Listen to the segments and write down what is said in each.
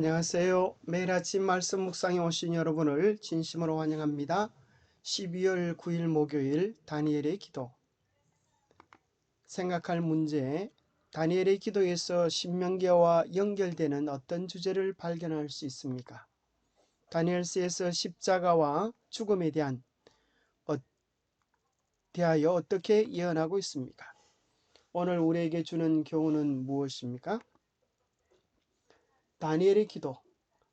안녕하세요. 매일 아침 말씀 묵상에 오신 여러분을 진심으로 환영합니다. 12월 9일 목요일 다니엘의 기도. 생각할 문제. 다니엘의 기도에서 신명기와 연결되는 어떤 주제를 발견할 수 있습니까? 다니엘서에서 십자가와 죽음에 대하여 어떻게 예언하고 있습니까? 오늘 우리에게 주는 교훈은 무엇입니까? 다니엘의 기도.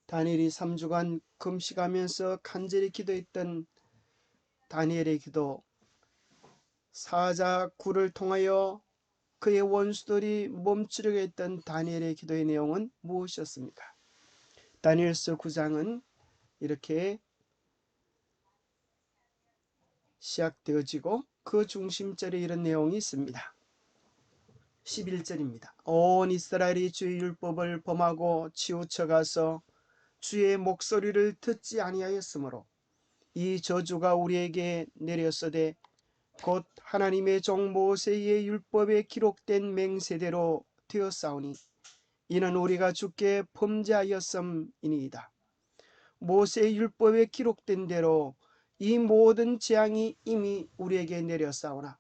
다니엘이 3주간 금식하면서 간절히 기도했던 다니엘의 기도, 사자굴을 통하여 그의 원수들이 멈추려고 했던 다니엘의 기도의 내용은 무엇이었습니까? 다니엘서 9장은 이렇게 시작되어지고 그 중심절에 이런 내용이 있습니다. 11절입니다. 온 이스라엘이 주의 율법을 범하고 치우쳐가서 주의 목소리를 듣지 아니하였으므로 이 저주가 우리에게 내렸으되 곧 하나님의 종 모세의 율법에 기록된 맹세대로 되었사오니 이는 우리가 주께 범죄하였음이니이다. 모세의 율법에 기록된 대로 이 모든 재앙이 이미 우리에게 내렸사오나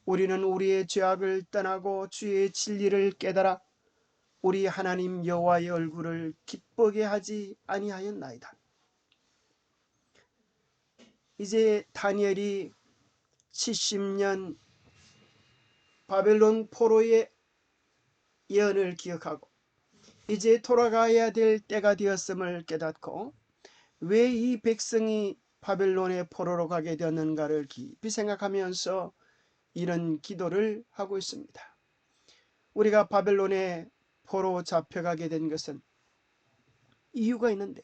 우리는 우리의 죄악을 떠나고 주의 진리를 깨달아 우리 하나님 여호와의 얼굴을 기쁘게 하지 아니하였나이다. 이제 다니엘이 70년 바벨론 포로의 예언을 기억하고 이제 돌아가야 될 때가 되었음을 깨닫고 왜 이 백성이 바벨론의 포로로 가게 되었는가를 깊이 생각하면서 이런 기도를 하고 있습니다. 우리가 바벨론에 포로 잡혀가게 된 것은 이유가 있는데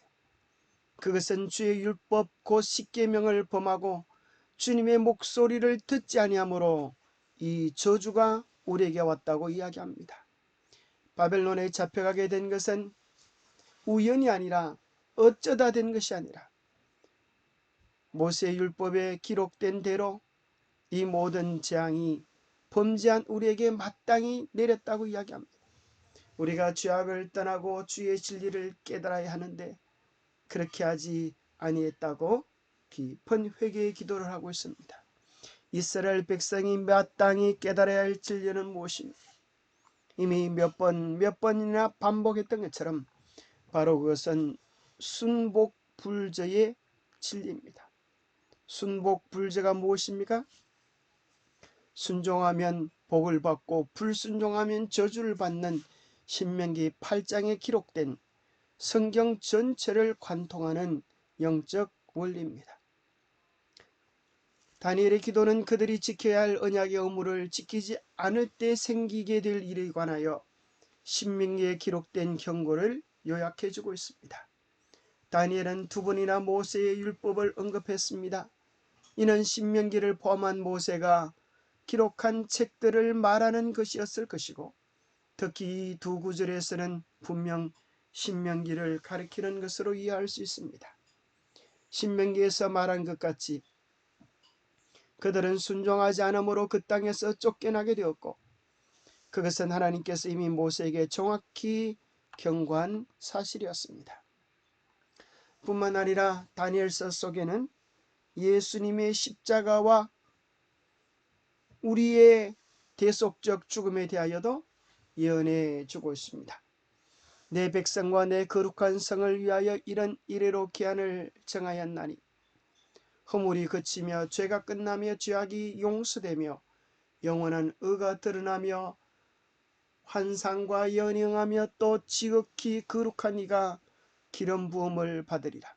그것은 주의 율법 곧 십계명을 범하고 주님의 목소리를 듣지 아니하므로 이 저주가 우리에게 왔다고 이야기합니다. 바벨론에 잡혀가게 된 것은 우연이 아니라 어쩌다 된 것이 아니라 모세의 율법에 기록된 대로 이 모든 재앙이 범죄한 우리에게 마땅히 내렸다고 이야기합니다. 우리가 죄악을 떠나고 주의 진리를 깨달아야 하는데 그렇게 하지 아니했다고 깊은 회개의 기도를 하고 있습니다. 이스라엘 백성이 마땅히 깨달아야 할 진리는 무엇입니까? 이미 몇 번이나 반복했던 것처럼 바로 그것은 순복불제의 진리입니다. 순복불제가 무엇입니까? 순종하면 복을 받고 불순종하면 저주를 받는 신명기 8장에 기록된 성경 전체를 관통하는 영적 원리입니다. 다니엘의 기도는 그들이 지켜야 할 언약의 의무를 지키지 않을 때 생기게 될 일에 관하여 신명기에 기록된 경고를 요약해주고 있습니다. 다니엘은 두 번이나 모세의 율법을 언급했습니다. 이는 신명기를 포함한 모세가 기록한 책들을 말하는 것이었을 것이고 특히 이 두 구절에서는 분명 신명기를 가리키는 것으로 이해할 수 있습니다. 신명기에서 말한 것 같이 그들은 순종하지 않으므로 그 땅에서 쫓겨나게 되었고 그것은 하나님께서 이미 모세에게 정확히 경고한 사실이었습니다. 뿐만 아니라 다니엘서 속에는 예수님의 십자가와 우리의 대속적 죽음에 대하여도 예언해 주고 있습니다. 내 백성과 내 거룩한 성을 위하여 이런 이래로 기한을 정하였나니 허물이 그치며 죄가 끝나며 죄악이 용서되며 영원한 의가 드러나며 환상과 연영하며 또 지극히 거룩한 이가 기름 부음을 받으리라.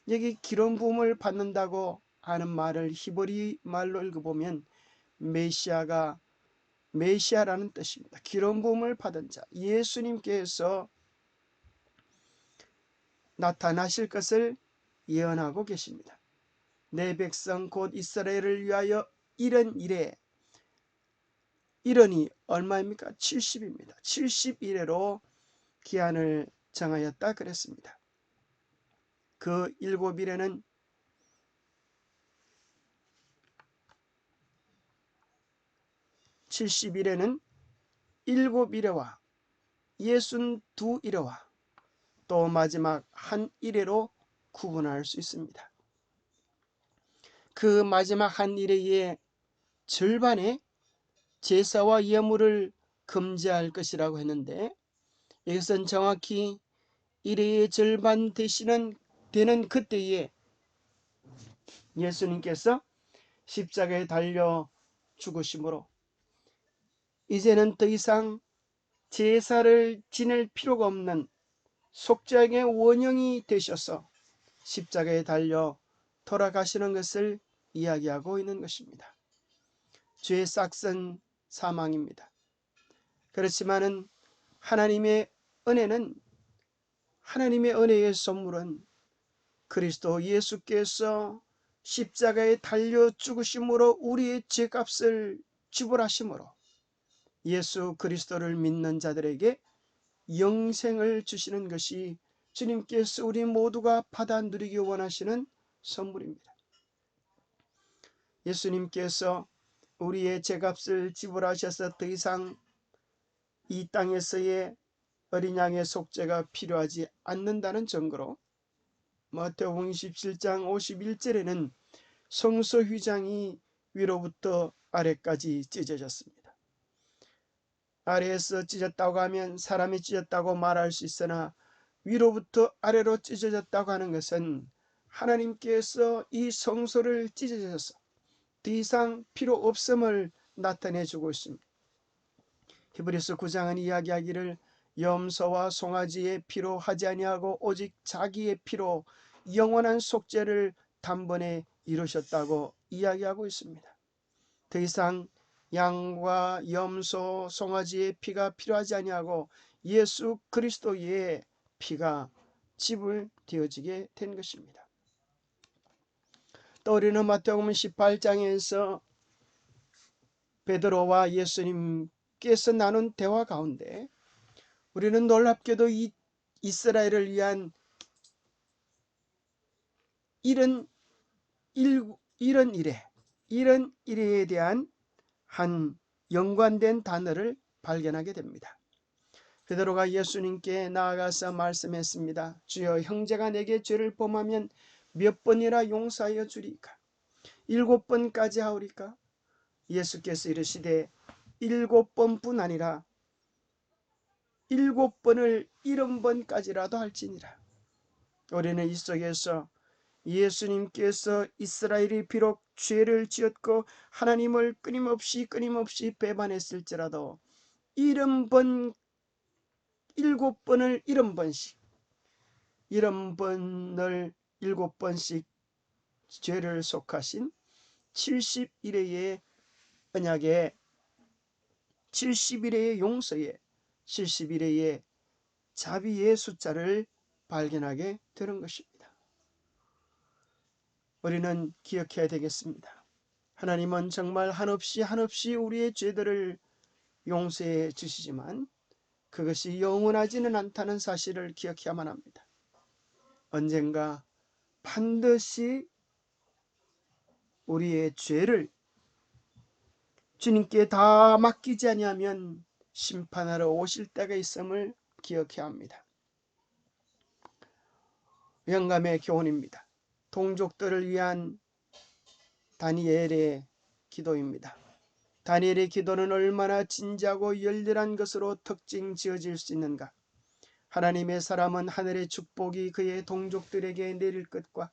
여기 기름 부음을 받는다고 하는 말을 히브리 말로 읽어보면 메시아라는 뜻입니다. 기름 부음을 받은 자, 예수님께서 나타나실 것을 예언하고 계십니다. 내 백성 곧 이스라엘을 위하여 이런이 얼마입니까? 70입니다. 70일에로 기한을 정하였다 그랬습니다. 그 7일에는 (70일에는) 7일에와 62일에와 또 마지막 한 일회로 구분할 수 있습니다. 그 마지막 한 일회의 절반의 제사와 예물을 금지할 것이라고 했는데, 이것은 정확히 일회의 절반 되는 그때에 예수님께서 십자가에 달려 죽으심으로 이제는 더 이상 제사를 지낼 필요가 없는 속죄악의 원형이 되셔서 십자가에 달려 돌아가시는 것을 이야기하고 있는 것입니다. 죄의 싹은 사망입니다. 그렇지만은 하나님의 은혜의 선물은 그리스도 예수께서 십자가에 달려 죽으심으로 우리의 죄값을 지불하심으로 예수 그리스도를 믿는 자들에게 영생을 주시는 것이 주님께서 우리 모두가 받아 누리기 원하시는 선물입니다. 예수님께서 우리의 죄값을 지불하셔서 더 이상 이 땅에서의 어린 양의 속죄가 필요하지 않는다는 증거로 마태복음 27장 51절에는 성소 휘장이 위로부터 아래까지 찢어졌습니다. 아래에서 찢었다고 하면 사람이 찢었다고 말할 수 있으나 위로부터 아래로 찢어졌다고 하는 것은 하나님께서 이 성소를 찢어져서 더 이상 필요 없음을 나타내주고 있습니다. 히브리서 9장은 이야기하기를 염소와 송아지의 피로 하지 아니하고 오직 자기의 피로 영원한 속죄를 단번에 이루셨다고 이야기하고 있습니다. 더 이상 양과 염소, 송아지의 피가 필요하지 아니하고 예수 그리스도의 피가 지불되어지게 된 것입니다. 또 우리는 마태복음 18장에서 베드로와 예수님께서 나눈 대화 가운데 우리는 놀랍게도 이 이스라엘을 위한 이런 일에 대한 한 연관된 단어를 발견하게 됩니다. 베드로가 예수님께 나아가서 말씀했습니다. 주여, 형제가 내게 죄를 범하면 몇 번이나 용서하여 주리까? 7번까지 하오리까? 예수께서 이르시되 7번뿐 아니라 7번을 70번까지라도 할지니라. 우리는 이 속에서 예수님께서 이스라엘이 비록 죄를 지었고 하나님을 끊임없이 배반했을지라도 7번을 7번씩 죄를 속하신 70일의 언약의 70일의 용서의 70일의 자비의 숫자를 발견하게 되는 것입니다. 우리는 기억해야 되겠습니다. 하나님은 정말 한없이 우리의 죄들을 용서해 주시지만 그것이 영원하지는 않다는 사실을 기억해야만 합니다. 언젠가 반드시 우리의 죄를 주님께 다 맡기지 아니하면 심판하러 오실 때가 있음을 기억해야 합니다. 영감의 교훈입니다. 동족들을 위한 다니엘의 기도입니다. 다니엘의 기도는 얼마나 진지하고 열렬한 것으로 특징 지어질 수 있는가. 하나님의 사람은 하늘의 축복이 그의 동족들에게 내릴 것과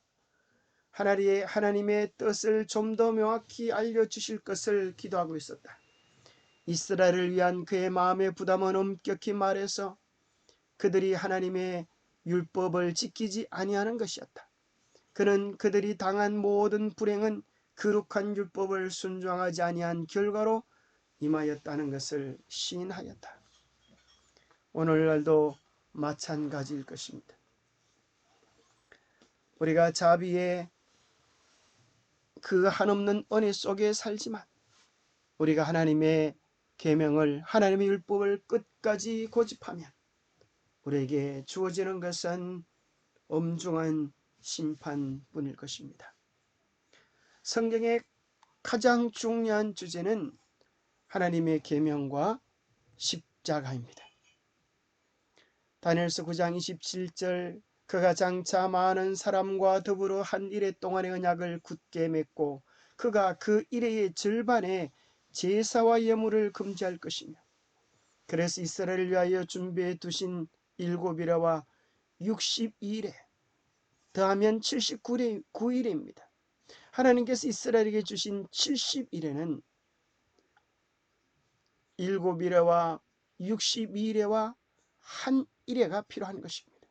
하나님의 뜻을 좀 더 명확히 알려주실 것을 기도하고 있었다. 이스라엘을 위한 그의 마음의 부담은 엄격히 말해서 그들이 하나님의 율법을 지키지 아니하는 것이었다. 그는 그들이 당한 모든 불행은 거룩한 율법을 순종하지 아니한 결과로 임하였다는 것을 시인하였다. 오늘날도 마찬가지일 것입니다. 우리가 자비의 그 한없는 은혜 속에 살지만 우리가 하나님의 계명을, 하나님의 율법을 끝까지 고집하면 우리에게 주어지는 것은 엄중한 심판뿐일 것입니다. 성경의 가장 중요한 주제는 하나님의 계명과 십자가입니다. 다니엘서 9장 27절 그가 장차 많은 사람과 더불어 한 일해 동안의 언약을 굳게 맺고 그가 그 일해의 절반에 제사와 예물을 금지할 것이며 그래서 이스라엘을 위하여 준비해 두신 7일와 62일에 더하면 79일입니다. 하나님께서 이스라엘에게 주신 70일에는 7일에와 62일에와 한 일회가 필요한 것입니다.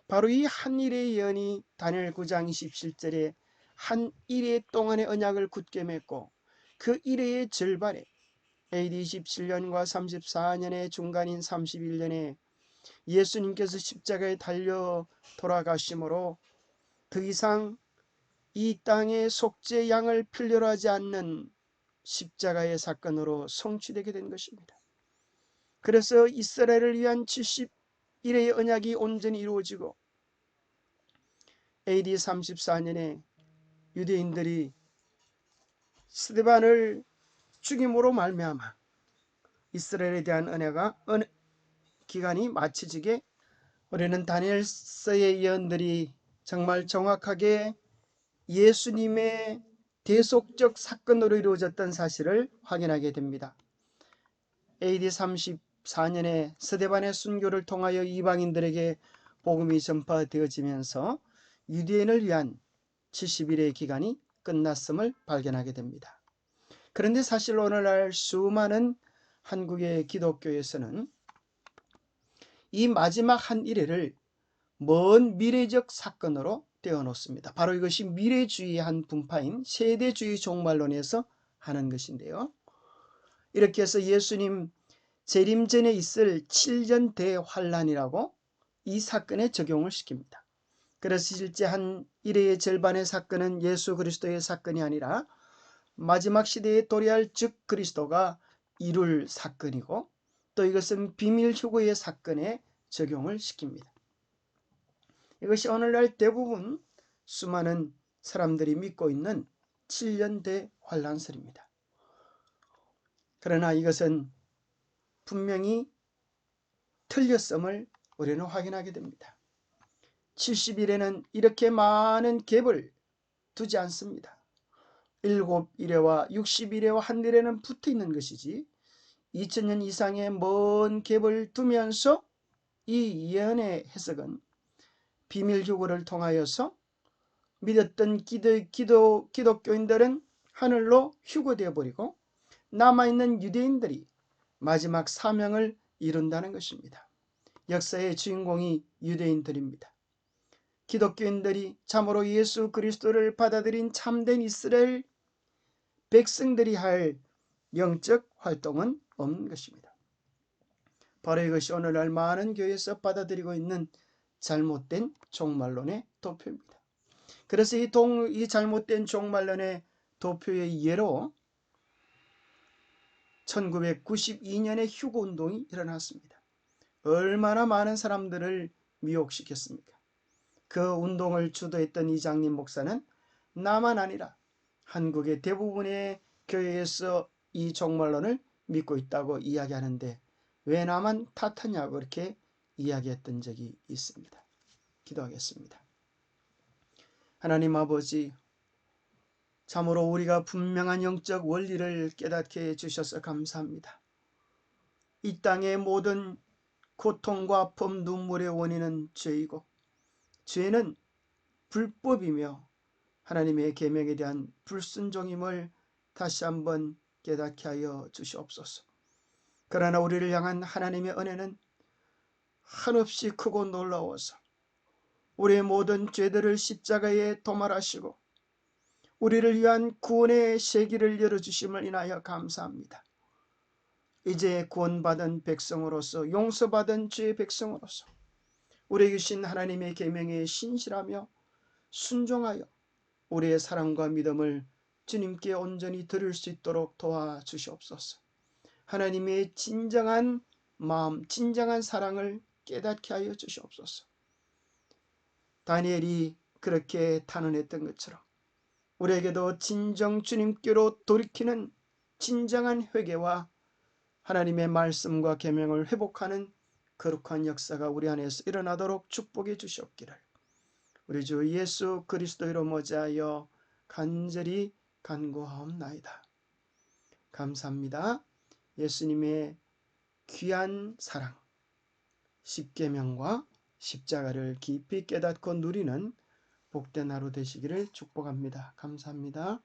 바로 이 한 일의 예언이 다니엘 9장 27절에 한 일회 동안의 언약을 굳게 맺고 그 일회의 절반에 AD 27년과 34년의 중간인 31년에 예수님께서 십자가에 달려 돌아가심으로 더 이상 이 땅에 속죄 양을 필요로 하지 않는 십자가의 사건으로 성취되게 된 것입니다. 그래서 이스라엘을 위한 70일의 언약이 온전히 이루어지고 AD 34년에 유대인들이 스데반을 죽임으로 말미암아 이스라엘에 대한 기간이 마쳐지게 우리는 다니엘서의 예언들이 정말 정확하게 예수님의 대속적 사건으로 이루어졌던 사실을 확인하게 됩니다. AD 34년에 스데반의 순교를 통하여 이방인들에게 복음이 전파되어지면서 유대인을 위한 70일의 기간이 끝났음을 발견하게 됩니다. 그런데 사실 오늘날 수많은 한국의 기독교에서는 이 마지막 한 일회를 먼 미래적 사건으로 떼어놓습니다. 바로 이것이 미래주의의 한 분파인 세대주의 종말론에서 하는 것인데요. 이렇게 해서 예수님 재림 전에 있을 7년 대환란이라고 이 사건에 적용을 시킵니다. 그래서 실제 한 일회의 절반의 사건은 예수 그리스도의 사건이 아니라 마지막 시대에 도래할 즉 그리스도가 이룰 사건이고 또 이것은 비밀 휴거의 사건에 적용을 시킵니다. 이것이 오늘날 대부분 수많은 사람들이 믿고 있는 7년 대환란설입니다. 그러나 이것은 분명히 틀렸음을 우리는 확인하게 됩니다. 70일에는 이렇게 많은 갭을 두지 않습니다. 7일에와 60일에와 한 일에는 붙어 있는 것이지 2000년 이상의 먼 갭을 두면서 이 예언의 해석은 비밀 휴거를 통하여서 믿었던 기독교인들은 하늘로 휴거되어 버리고 남아있는 유대인들이 마지막 사명을 이룬다는 것입니다. 역사의 주인공이 유대인들입니다. 기독교인들이 참으로 예수 그리스도를 받아들인 참된 이스라엘 백성들이 할 영적 활동은 없는 것입니다. 바로 이것이 오늘날 많은 교회에서 받아들이고 있는 잘못된 종말론의 도표입니다. 그래서 이 잘못된 종말론의 도표의 예로 1992년에 휴거운동이 일어났습니다. 얼마나 많은 사람들을 미혹시켰습니까? 그 운동을 주도했던 이장님 목사는 나만 아니라 한국의 대부분의 교회에서 이 종말론을 믿고 있다고 이야기하는데 왜 나만 탓하냐고 그렇게 이야기했던 적이 있습니다. 기도하겠습니다. 하나님 아버지, 참으로 우리가 분명한 영적 원리를 깨닫게 해주셔서 감사합니다. 이 땅의 모든 고통과 아픔, 눈물의 원인은 죄이고 죄는 불법이며 하나님의 계명에 대한 불순종임을 다시 한번 깨닫게 하여 주시옵소서. 그러나 우리를 향한 하나님의 은혜는 한없이 크고 놀라워서 우리의 모든 죄들을 십자가에 도말하시고 우리를 위한 구원의 세기를 열어주심을 인하여 감사합니다. 이제 구원받은 백성으로서 용서받은 죄의 백성으로서 우리에게 주신 하나님의 계명에 신실하며 순종하여 우리의 사랑과 믿음을 주님께 온전히 드릴 수 있도록 도와주시옵소서. 하나님의 진정한 마음, 진정한 사랑을 깨닫게 하여 주시옵소서. 다니엘이 그렇게 탄원했던 것처럼 우리에게도 진정 주님께로 돌이키는 진정한 회개와 하나님의 말씀과 계명을 회복하는 거룩한 역사가 우리 안에서 일어나도록 축복해 주시옵기를 우리 주 예수 그리스도로 모자하여 간절히 간구하옵나이다. 감사합니다. 예수님의 귀한 사랑, 십계명과 십자가를 깊이 깨닫고 누리는 복된 하루 되시기를 축복합니다. 감사합니다.